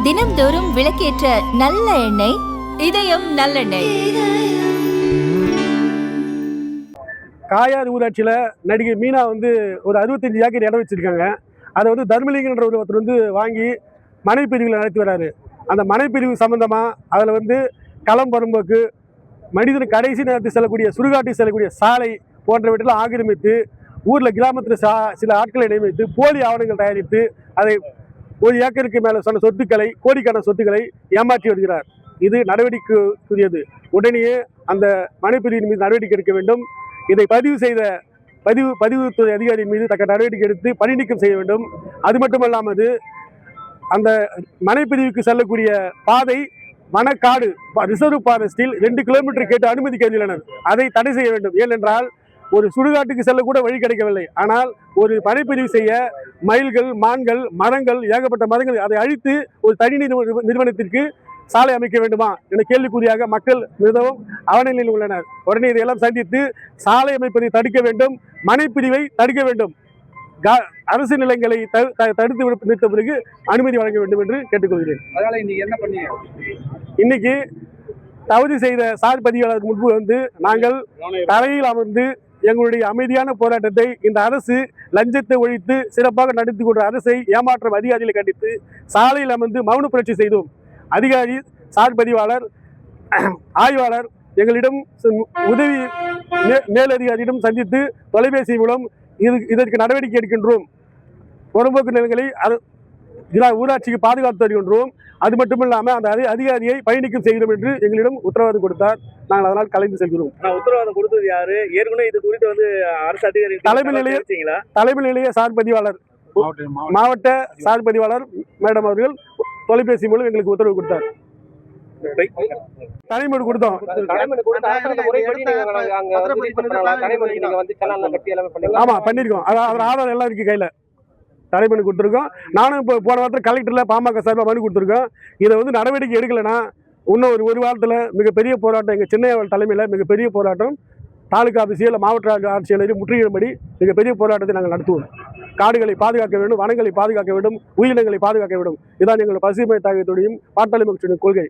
தினம்தோறும் விளக்கேற்ற நல்ல எண்ணெய் இதயம் நல்லெண்ணெய். காயாறு ஊராட்சியில் நடிகை மீனா ஒரு 65 ஏக்கர் இடம் வச்சுருக்காங்க. அதை தர்மலிங்கன்ற ஒருத்தர் வாங்கி மனைப்பிரிவில் நடத்தி வராரு. அந்த மனைப்பிரிவு சம்மந்தமாக அதில் களம் புறம்போக்கு, மனிதன் கடைசி நேரத்தில் செல்லக்கூடிய சுடுகாட்டுக்கு செல்லக்கூடிய சாலை போன்றவற்றெல்லாம் ஆக்கிரமித்து ஊரில் கிராமத்தில் சில ஆட்களை நியமித்து போலி ஆவணங்கள் தயாரித்து அதை 1 ஏக்கருக்கு மேலே சொன்ன சொத்துக்களை, கோடிக்கான சொத்துக்களை ஏமாற்றி வருகிறார். இது நடவடிக்கைக்குரியது. உடனேயே அந்த மனைப்பிரிவின் மீது நடவடிக்கை எடுக்க வேண்டும். இதை பதிவு செய்த பதிவுத்துறை அதிகாரியின் மீது தக்க நடவடிக்கை எடுத்து பணி நீக்கம் செய்ய வேண்டும். அது மட்டுமல்லாமல் அந்த மனைப்பிரிவுக்கு செல்லக்கூடிய பாதை வனக்காடு ரிசர்வ் ஃபாரஸ்டில் 2 கிலோமீட்டர் கேட்டு அனுமதி கேட்டுள்ளனர். அதை தடை செய்ய வேண்டும். ஏனென்றால் ஒரு சுடுகாட்டுக்கு செல்லக்கூட வழி கிடைக்கவில்லை. ஆனால் ஒரு மனைப்பிரிவு செய்ய மயில்கள், மான்கள், மரங்கள், ஏகப்பட்ட மரங்கள், அதை அழித்து ஒரு தனி நிறுவனத்திற்கு சாலை அமைக்க வேண்டுமா என கேள்விக்குறியாக மக்கள் மிகவும் அவநிலையில் உள்ளனர். உடனே இதையெல்லாம் சந்தித்து சாலை அமைப்பதை தடுக்க வேண்டும், மனைப்பிரிவை தடுக்க வேண்டும், அரசு நிலங்களை தடுத்து நிறுத்த பிறகு அனுமதி வழங்க வேண்டும் என்று கேட்டுக்கொள்கிறேன். அதனால இன்னைக்கு என்ன பண்ணீங்க? இன்னைக்கு தவறு செய்த சார் பதிவாளருக்கு முன்பு நாங்கள் தரையில் அமர்ந்து எங்களுடைய அமைதியான போராட்டத்தை இந்த அரசு லஞ்சத்தை ஒழித்து சிறப்பாக நடத்தி கொண்ட அரசை ஏமாற்றும் அதிகாரிகளை கண்டித்து சாலையில் அமர்ந்து மௌன புரட்சி செய்தோம். அதிகாரி, சார் பதிவாளர், ஆய்வாளர் எங்களிடம் உதவி மேலதிகாரியிடம் சந்தித்து தொலைபேசி மூலம் இதற்கு நடவடிக்கை எடுக்கின்றோம். புறம்போக்கு நிலங்களை ஊராட்சிக்கு பாதுகாத்து தருகின்றோம். அது மட்டுமில்லாமல் அந்த அதிகாரியை பணி நீக்கம் செய்கிறோம் என்று எங்களிடம் உத்தரவாதம் கொடுத்தார். நாங்கள் அதனால் கலைந்து செல்கிறோம். உத்தரவாதம் கொடுத்தது யாரு? ஏற்கனவே இது குறித்து அரசு அதிகாரி தலைமை நிலைய சார் பதிவாளர், மாவட்ட சார் பதிவாளர் மேடம் அவர்கள் தொலைபேசி மூலம் எங்களுக்கு உத்தரவு கொடுத்தார். தனிமொழி கொடுத்தோம். ஆமா, பண்ணிருக்கோம். அதோட ஆதாரம் எல்லாம் இருக்கு கையில. தனிமொழி கொடுத்துருக்கோம். நானும் இப்போ போன வாரத்தில் கலெக்டர்ல பாமக சார்பாக மனு கொடுத்துருக்கோம். இதை நடவடிக்கை எடுக்கலைன்னா இன்னும் ஒரு வாரத்தில் மிகப்பெரிய போராட்டம், எங்கள் சின்னையாவல் தலைமையில் மிகப்பெரிய போராட்டம், தாலுகா ஆஃபீஸில் மாவட்ட ஆட்சியாளரை முற்றுகையிடும்படி மிகப்பெரிய போராட்டத்தை நாங்கள் நடத்துவோம். காடுகளை பாதுகாக்க வேண்டும், வனங்களை பாதுகாக்க வேண்டும், உயிரினங்களை பாதுகாக்க வேண்டும். இதுதான் எங்கள் பசுமை தாயகத்துடையும் பாட்டாளி மக்களின் கொள்கை.